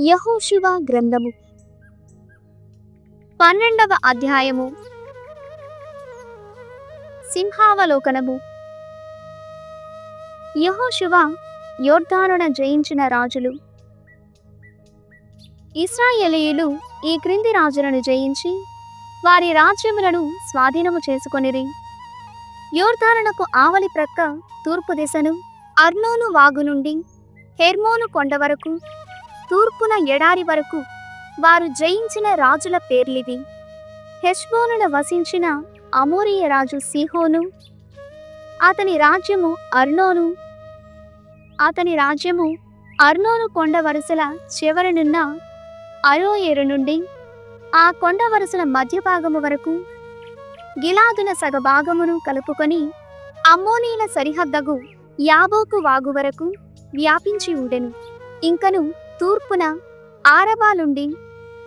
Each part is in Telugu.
యెహోషువ గ్రంథము 12వ అధ్యాయము. సింహావలోకనము. యెహోషువ యొర్దానును జయించిన రాజులు. ఇశ్రాయేలీయులు ఈ క్రింది రాజులను జయించి వారి రాజ్యములను స్వాధీనము చేసుకొనిరి. యొర్దానునకు ఆవలి ప్రక్క తూర్పు దిశను అర్నోను వాగు నుండి హెర్మోను కొండ వరకు, తూర్పున ఎడారి వరకు వారు జయించిన రాజుల పేర్లివి. హెష్బోనున వసించిన అమోరీయ రాజు సీహోను, అతని రాజ్యము అర్నోను కొండ వరుసల చివరనున్న అరోయేరు నుండి ఆ కొండ వరుసల మధ్యభాగము వరకు, గిలాదున సగభాగమును కలుపుకొని అమ్మోనీల సరిహద్దగు యాబోకు వాగు వరకు వ్యాపించి ఉండెను. ఇంకను తూర్పున ఆరబా నుండి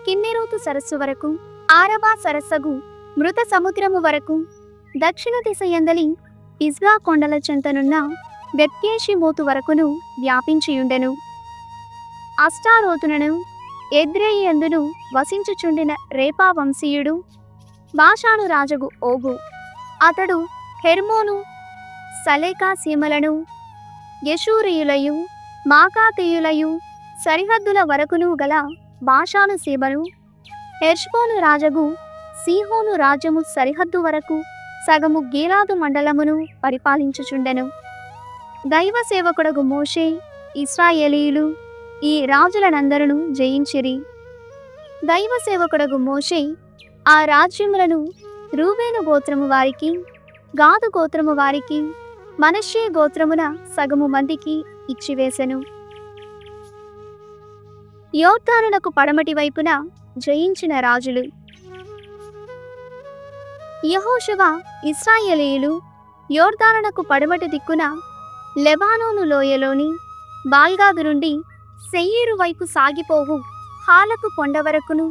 కిన్నెరోతు సరస్సు వరకు, ఆరబా సరస్సగు మృత సముద్రము వరకు, దక్షిణ దిశ యందలి పిస్గా కొండల చెంతనున్న బెత్యేషిమోతు వరకును వ్యాపించియుండెను. అష్టారోతునను ఎద్రేయియందును వసించుచుండిన రేపా వంశీయుడు బాషాను రాజగు ఓగు, అతడు హెర్మోను సలేకా సీమలను గెషూరీయులయు మాకాతీయులయు సరిహద్దుల వరకును గల బాషాను సీమను, హెష్బోను రాజగు సీహోను రాజ్యము సరిహద్దు వరకు సగము గీలాదు మండలమును పరిపాలించుచుండెను. దైవ సేవకుడగు మోషే ఇశ్రాయేలీయులు ఈ రాజులనందరూ జయించిరి. దైవ సేవకుడగు మోషే ఆ రాజ్యములను రూబేను గోత్రము వారికి, గాదు గోత్రము వారికి, మనష్షే గోత్రమున సగము మందికి ఇచ్చివేసెను. యొర్దానునకు పడమటి వైపున జయించిన రాజులు. యెహోషువ ఇశ్రాయేలీయులు యొర్దానునకు పడమటి దిక్కున లెబానోను లోయలోని బాల్గాదు నుండి శేయీరు వైపు సాగిపోవు హాలకు కొండ వరకును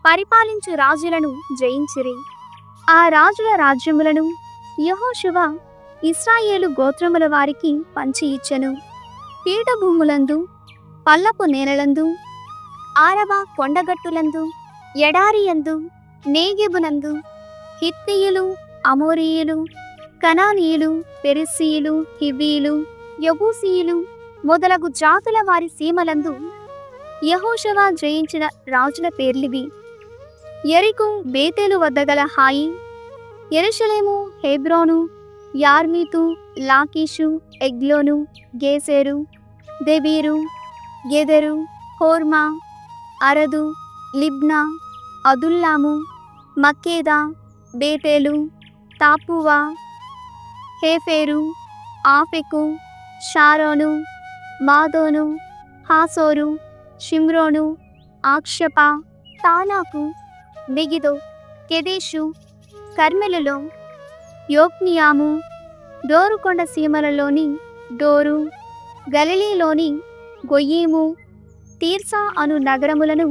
పరిపాలించు రాజులను జయించిరి. ఆ రాజుల రాజ్యములను యెహోషువ ఇశ్రాయేలు గోత్రముల వారికి పంచి ఇచ్చెను. పీఠభూములందు, పల్లపు నేలలందు, ఆరబా కొండగట్టులందు, ఎడారియందు, నేగెబునందు హిత్తీయులు, అమోరీయులు, కనానీయులు, పెరిస్సీయులు, హివ్వీయులు, యెబూసీయులు మొదలగు జాతుల వారి సీమలందు యెహోషువ జయించిన రాజుల పేర్లివి. యెరికో, బేతేలు వద్ద గల హాయి, యెరూషలేము, హెబ్రోను, యార్మీతు, లాకీషు, ఎగ్లోను, గేసెరు, దెబీరు, గెదెరు, హోర్మా, అరదు, లిబ్నా, అదుల్లాము, మక్కేదా, బేతేలు, తాపువా, హేఫేరు, ఆఫెకు, షారోను, మాదోను, హాసోరు, షిమ్రోను, ఆక్షప, తానాకు, మెగిదో, కెదెషు, కర్మెలులో, యోక్నియాము, డోరుకొండ సీమలలోని డోరు, గలిలీలోని గొయ్యీము, తీర్సా అను నగరములను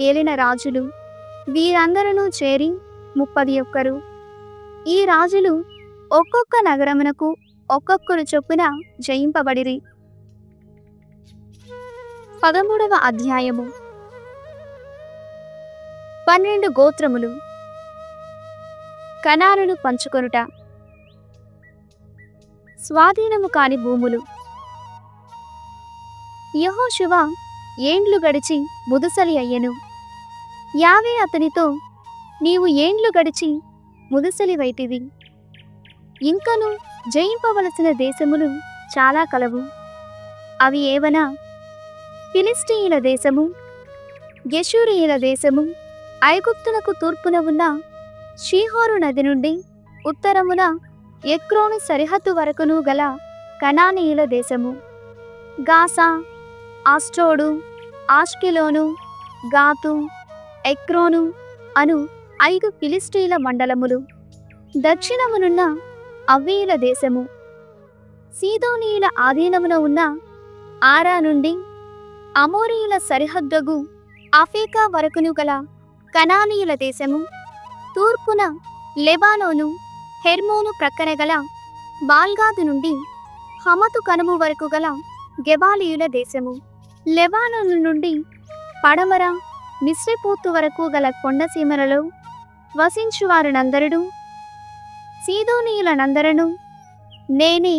ఏలిన రాజులు. వీరందరూ చేరి 31. ఈ రాజులు ఒక్కొక్క నగరమునకు ఒక్కొక్కరు చొప్పున జయింపబడిరి. 13వ అధ్యాయము. 12 గోత్రములు. కనానును పంచుకొనుట. స్వాధీనము కాని భూములు. యెహోషువ ఏండ్లు గడిచి ముదుసలి అయ్యెను. యావే అతనితో, నీవు ఏండ్లు గడిచి ముదుసలి వైటివి. ఇంకను జయింపవలసిన దేశములు చాలా కలవు. అవి ఏవనా? ఫిలిష్తీయుల దేశము, గెషూరీయుల దేశము, ఐగుప్తునకు తూర్పున ఉన్న షీహోరు నది నుండి ఉత్తరమున ఎక్రోను సరిహద్దు వరకును గల కనానీయుల దేశము, గాసా, ఆస్టోడు, ఆష్కెలోను, గాతు, ఎక్రోను అను 5 ఫిలిష్తీయుల మండలములు, దక్షిణమునున్న అవ్వీయుల దేశము, సీదోనీయుల ఆధీనమున ఉన్న ఆరా నుండి అమోరీయుల సరిహద్దగు అఫేకా వరకును గల కనానీయుల దేశము, తూర్పున లెబానోను, హెర్మోను ప్రక్కన గల బాల్గాదు నుండి హమతు కనుము వరకు గల గెబాలీయుల దేశము, లెబానోను నుండి పడమర మిశ్రపోతు వరకు గల కొండసీమలలో వసించువారినందరూ సీదోనీయులనందరను నేనే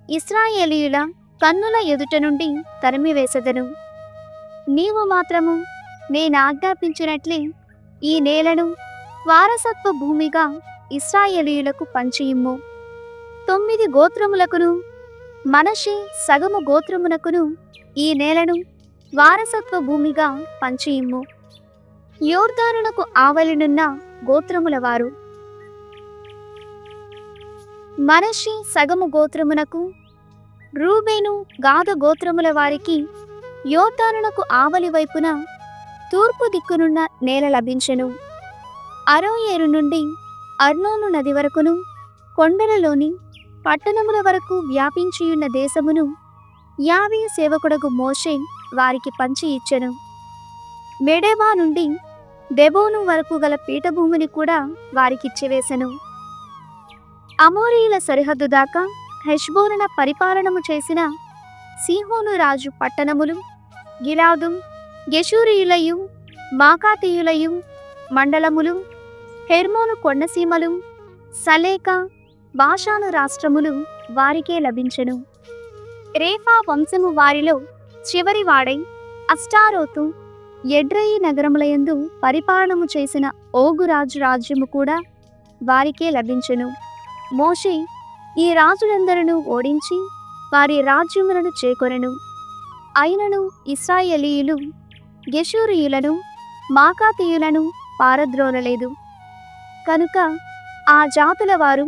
ఇశ్రాయేలీయుల కన్నుల ఎదుట నుండి తరిమివేసెదను. నీవు మాత్రము నేనాజ్ఞాపించినట్లే ఈ నేలను వారసత్వ భూమిగా ఇశ్రాయేలీయులకు పంచియిమ్ము. 9 గోత్రములకును మనష్షే సగము గోత్రమునకును ఈ నేలను వారసత్వ భూమిగా పంచియిమ్ము. యోర్దానునకు ఆవలినున్న గోత్రముల వారు మనష్షే సగము గోత్రమునకు, రూబేను గాదు గోత్రముల వారికి యోర్దానునకు ఆవలి వైపున తూర్పు దిక్కునున్న నేల లభించెను. అరోయేరు నుండి అర్నోను నది వరకును కొండలలోని పట్టణముల వరకు వ్యాపించియున్న దేశమును యావే సేవకుడగు మోషే వారికి పంచి ఇచ్చెను. మెడెబా నుండి దెబోను వరకు గల పీఠభూమిని కూడా వారికిచ్చివేశెను. అమోరీయుల సరిహద్దు దాకా హెష్బోనున పరిపాలనము చేసిన సీహోను రాజు పట్టణములు గిలాదు, గెషూరీయులయు, మాకాతీయులయు మండలములు, హెర్మోను కొండసీమలు, సలేక, బాషాను రాష్ట్రములు వారికే లభించెను. రేఫా వంశము వారిలో చివరి వాడై అష్టారోతు, ఎడ్రయి నగరములయందు పరిపాలనము చేసిన ఓగు రాజు రాజ్యము కూడా వారికే లభించెను. మోషే ఈ రాజులందరూ ఓడించి వారి రాజ్యములను చేకొనెను. అయినను ఇశ్రాయేలీయులు గెషూరీయులను, మాకాతీయులను పారద్రోలలేదు. కనుక ఆ జాతుల వారు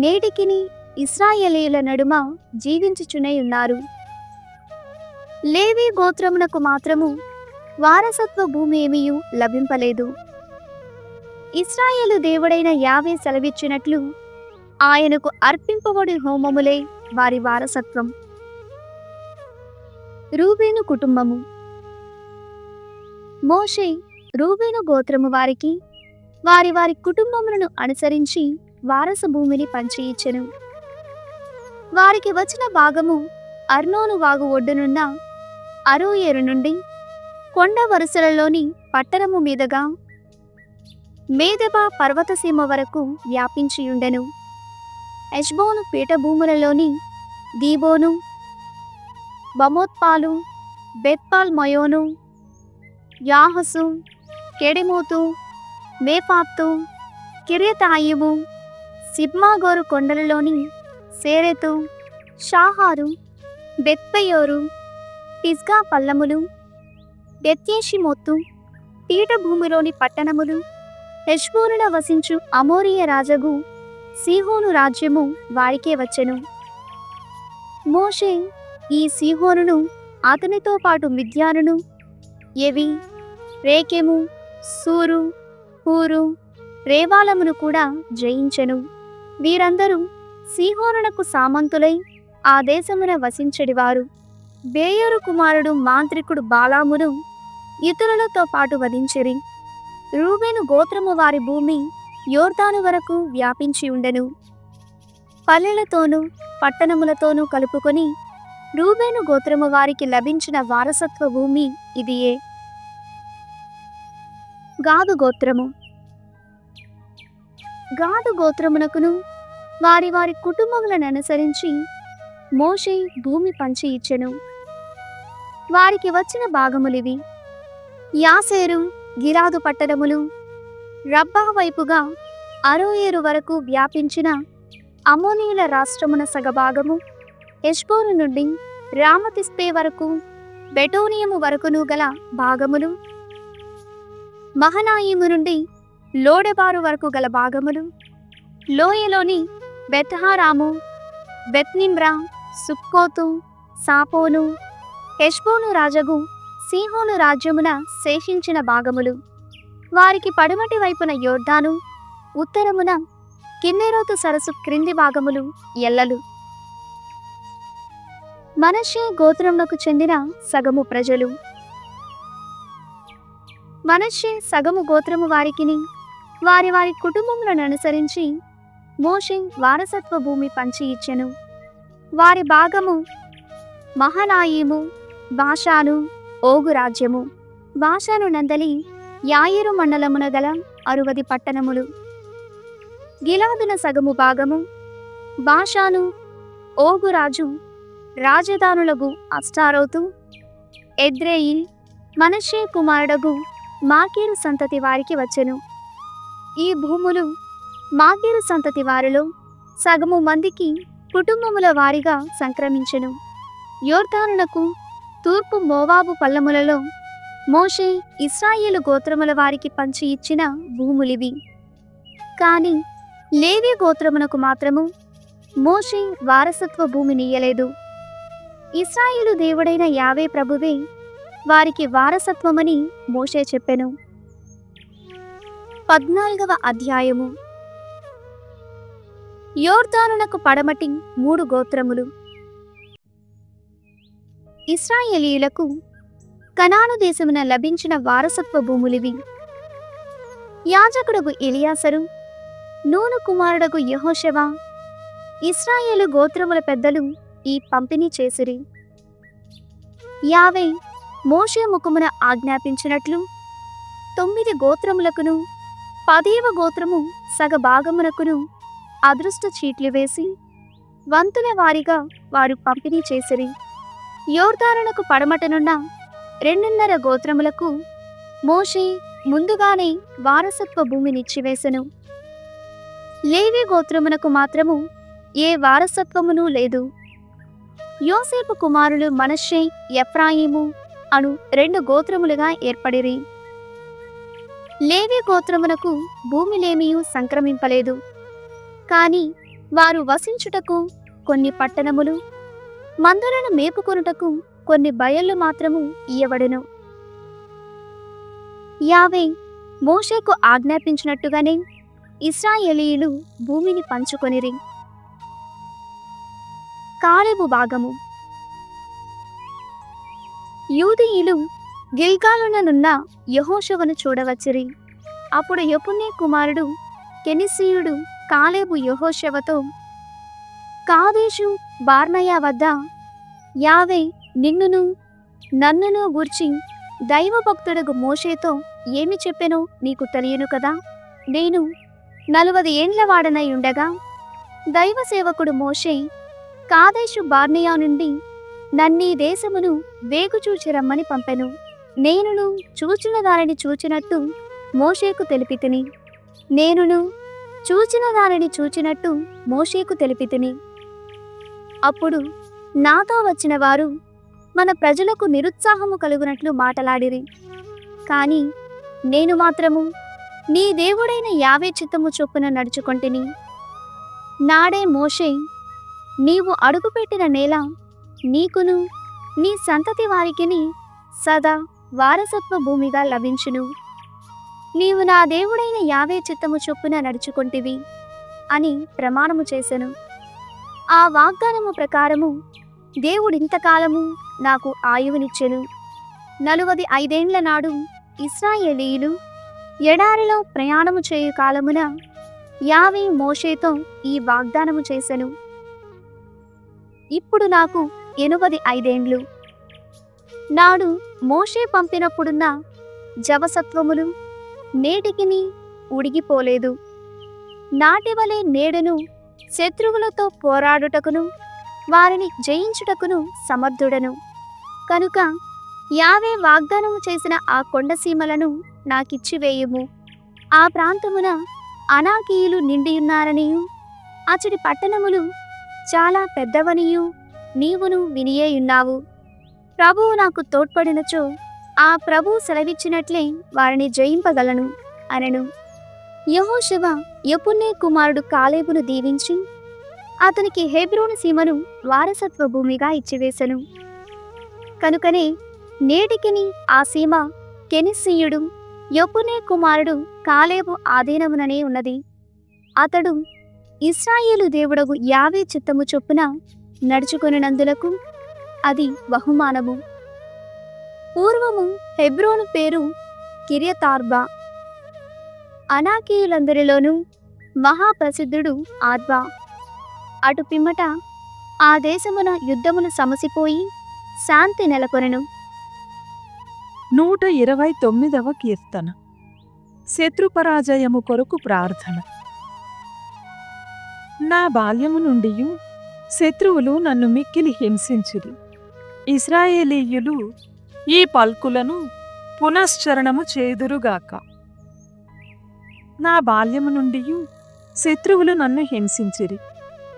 నేటికిని ఇశ్రాయేలీయుల నడుమ జీవించుచునే ఉన్నారు. లేవి గోత్రమునకు మాత్రము వారసత్వ భూమి ఏమీయు లభింపలేదు. ఇశ్రాయేలు దేవుడైన యావే సెలవిచ్చినట్లు ఆయనకు అర్పింపబడి హోమములే వారి వారసత్వం. రూబేను కుటుంబము. మోషే రూబేను గోత్రము వారికి వారి వారి కుటుంబములను అనుసరించి వారస భూమిని పంచి ఇచ్చెను. వారికి వచ్చిన భాగము అర్నోను వాగు ఒడ్డునున్న అరోయేరు నుండి కొండ వరుసలలోని పట్టణము మీదుగా మేదెబా పర్వతసీమ వరకు వ్యాపించియుండెను. హెష్బోను పీఠభూములలోని దీబోను, బమోత్పాలు, బెత్పాల్ మయోను, యాహసు, కెడెమోతు, మేఫాత్తు, కిర్యతాయిము, సిబ్మాగోరు కొండలలోని సేరెతు, షాహారు, బెత్పెయోరు, పిస్గా పల్లములు, బెత్యేషిమోత్తు, పీఠభూమిలోని పట్టణములు, హెష్బోనున వసించు అమోరీయ రాజగు సీహోను రాజ్యము వారికే వచ్చెను. మోషే ఈ సీహోనును అతనితో పాటు మిద్యానును, ఎవి, రేకెము, సూరు, హూరు, రేవాలమును కూడా జయించెను. వీరందరూ సీహోనునకు సామంతులై ఆ దేశమున వసించెడివారు. బేయోరు కుమారుడు మాంత్రికుడు బాలామును ఇతరులతో పాటు వధించిరి. రూబేను గోత్రము వారి భూమి యోర్దాను వరకు వ్యాపించి ఉండెను. పల్లెలతోనూ పట్టణములతోనూ కలుపుకొని రూబేను గోత్రము వారికి లభించిన వారసత్వ భూమి ఇదియే. గాదు గోత్రము. గాదు గోత్రమునకును వారి వారి కుటుంబములను అనుసరించి మోషే భూమి పంచి ఇచ్చెను. వారికి వచ్చిన భాగములివి: యాసేరు, గిలాదు పట్టణములు, రబ్బా వైపుగా అరోయేరు వరకు వ్యాపించిన అమోనీయుల రాష్ట్రమున సగభాగము, హెష్బోను నుండి రామతిస్పే వరకు బెటోనియము వరకును గల భాగములు, మహనాయిము నుండి లోడెబారు వరకు గల భాగములు, లోయలోని బెత్హారాము, బెత్నిమ్రా, సుక్కోతు, సాపోను, హెష్బోను రాజగు సీహోను రాజ్యమున శేషించిన భాగములు. వారికి పడమటి వైపున యోర్దాను, ఉత్తరమున కిన్నెరోతు సరస్సు క్రింది భాగములు ఎల్లలు. మనష్షే గోత్రమునకు చెందిన సగము ప్రజలు. మనష్షే సగము గోత్రము వారికిని వారి వారి కుటుంబములను అనుసరించి మోషే వారసత్వ భూమి పంచి ఇచ్చెను. వారి భాగము మహనాయిము, బాషాను, ఓగు రాజ్యము. బాషాను నందలి యాయిరు మండలమున గల 60 పట్టణములు. గిలాదున సగము భాగము బాషాను ఓగు రాజు రాజధానులగు అష్టారోతు, ఎద్రేయిల్, మనష్షే కుమారుడగు మాకీరు సంతతి వారికి వచ్చెను. ఈ భూములు మాకీరు సంతతి వారిలో సగము మందికి కుటుంబముల వారిగా సంక్రమించెను. యోర్దానునకు తూర్పు మోవాబు పల్లములలో మోషే ఇశ్రాయేలు గోత్రముల వారికి పంచి ఇచ్చిన భూములివి. కాని లేవి గోత్రమునకు మాత్రము మోషే వారసత్వ భూమినియ్యలేదు. ఇశ్రాయేలు దేవుడైన యావే ప్రభువే వారికి వారసత్వమని మోషే చెప్పెను. 14వ అధ్యాయము. యోర్దానునకు పడమటి 3 గోత్రములు. ఇశ్రాయేలీయులకు కనాను దేశమున లభించిన వారసత్వ భూములివి. యాజకుడగు ఎలియాసరు, నూను కుమారుడగు యెహోషువ, ఇశ్రాయేలు గోత్రముల పెద్దలు ఈ పంపిణీ చేసిరి. యావే మోషే ముఖమున ఆజ్ఞాపించినట్లు 9 గోత్రములకును 10వ గోత్రము సగభాగమునకును అదృష్ట చీట్లు వేసి వంతుల వారిగా వారు పంపిణీ చేసిరి. యోర్దానునకు పడమటనున్న 2.5 గోత్రములకు మోషే ముందుగానే వారసత్వ భూమినిచ్చివేసెను. లేవి గోత్రమునకు మాత్రము ఏ వారసత్వమును లేదు. యోసేపు కుమారులు మనష్షే, ఎఫ్రాయిము అను 2 గోత్రములుగా ఏర్పడిరి. లేవి గోత్రమునకు భూమిలేమియూ సంక్రమింపలేదు. కాని వారు వసించుటకు కొన్ని పట్టణములు, మందలను మేపుకొనుటకు కొన్ని బయళ్ళు మాత్రము ఇయ్యబడెను. యావే మోషేకు ఆజ్ఞాపించినట్టుగానే ఇశ్రాయేలీయులు భూమిని పంచుకొనిరి. కాలేబు భాగము. యూదీయులు గిల్గాలుననున్న యెహోషువను చూడవచ్చిరి. అప్పుడు యెఫున్నె కుమారుడు కెనిసీయుడు కాలేబు యెహోషువతో, కాదేషు బార్నయా వద్ద యావే నిన్నును నన్నును గూర్చి దైవభక్తుడగు మోషేతో ఏమి చెప్పెనో నీకు తెలియను కదా. నేను 40 ఏండ్ల వాడనై ఉండగా దైవ సేవకుడు మోషే కాదేషు బార్నియా నుండి నన్నీ దేశమును వేగుచూచి రమ్మని పంపెను. నేనును చూచిన దానిని చూచినట్టు మోషేకు తెలిపితిని. అప్పుడు నాతో వచ్చిన వారు మన ప్రజలకు నిరుత్సాహము కలుగునట్లు మాటలాడిరి. కాని నేను మాత్రము నీ దేవుడైన యావే చిత్తము చొప్పున నడుచుకొంటిని. నాడే మోషే, నీవు అడుగుపెట్టిన నేల నీకును నీ సంతతి వారికిని సదా వారసత్వ భూమిగా లభించును. నీవు నా దేవుడైన యావే చిత్తము చొప్పున నడుచుకొంటివి అని ప్రమాణము చేసెను. ఆ వాగ్దానము ప్రకారము దేవుడింతకాలము నాకు ఆయువునిచ్చెను. 45 ఏండ్ల నాడు ఇశ్రాయేలీయులు ఎడారిలో ప్రయాణము చేయు కాలమున యావే మోషేతో ఈ వాగ్దానము చేసెను. ఇప్పుడు నాకు 85 ఏండ్లు. నాడు మోషే పంపినప్పుడున్న జవసత్వములు నేటికిని ఉడిగిపోలేదు. నాటివలే నేడును శత్రువులతో పోరాడుటకును వారిని జయించుటకును సమర్థుడను. కనుక యావే వాగ్దానము చేసిన ఆ కొండసీమలను నాకిచ్చివేయుము. ఆ ప్రాంతమున అనాకీయులు నిండియున్నారనియు అచడి పట్టణములు చాలా పెద్దవనియు నీవును వినియేయున్నావు. ప్రభువు నాకు తోడ్పడినచో ఆ ప్రభువు సెలవిచ్చినట్లే వారిని జయింపగలను అనెను. యెహోషువ యెఫున్నె కుమారుడు కాలేబును దీవించి అతనికి హెబ్రోను సీమను వారసత్వ భూమిగా ఇచ్చివేశను. కనుకనే నేటికిని ఆ సీమ కెనిసీయుడు యెఫున్నె కుమారుడు కాలేబు ఆధీనముననే ఉన్నది. అతడు ఇశ్రాయేలు దేవుడగు యావే చిత్తము చొప్పున నడుచుకొనినందులకు అది బహుమానము. పూర్వము హెబ్రోను పేరు కిర్యతార్బా. అనాకీయులందరిలోనూ మహాప్రసిద్ధుడు ఆర్బా. అటు పిమ్మట ఆ దేశమున యుద్ధములు సమసిపోయి శాంతి నెలకొనెను. 129వ కీర్తన. శత్రుపరాజయము కొరకు ప్రార్థన. నా బాల్యము నుండియు శత్రువులు నన్ను మిక్కిలి హింసించిరి. ఇశ్రాయేలీయులు ఈ పల్కులను పునశ్చరణము చేదురుగాక. నా బాల్యము నుండియు శత్రువులు నన్ను హింసించిరి,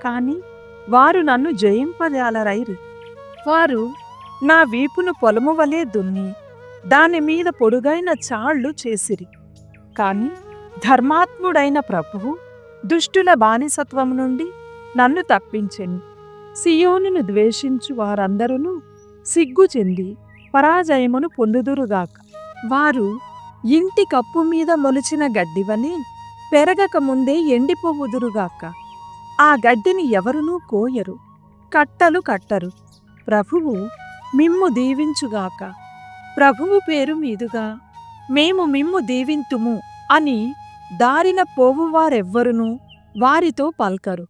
కాని వారు నన్ను జయింపజాలరైరి. వారు నా వీపును పొలము వలె దున్ని దానిమీద పొడుగైన చాళ్లు చేసిరి. కాని ధర్మాత్ముడైన ప్రభువు దుష్టుల బానిసత్వము నుండి నన్ను తప్పించెను. సియోనును ద్వేషించు వారందరూ సిగ్గు చెంది పరాజయమును పొందుదురుగాక. వారు ఇంటి కప్పు మీద మొలిచిన గడ్డివని పెరగక ముందే ఎండిపోవుదురుగాక. ఆ గడ్డిని ఎవరునూ కోయరు, కట్టలు కట్టరు. ప్రభువు మిమ్ము దీవించుగాక. ప్రభువు పేరు మీదుగా మేము మిమ్ము దీవింతుము అని దారిన పోవువారెవ్వరునూ వారితో పల్కరు.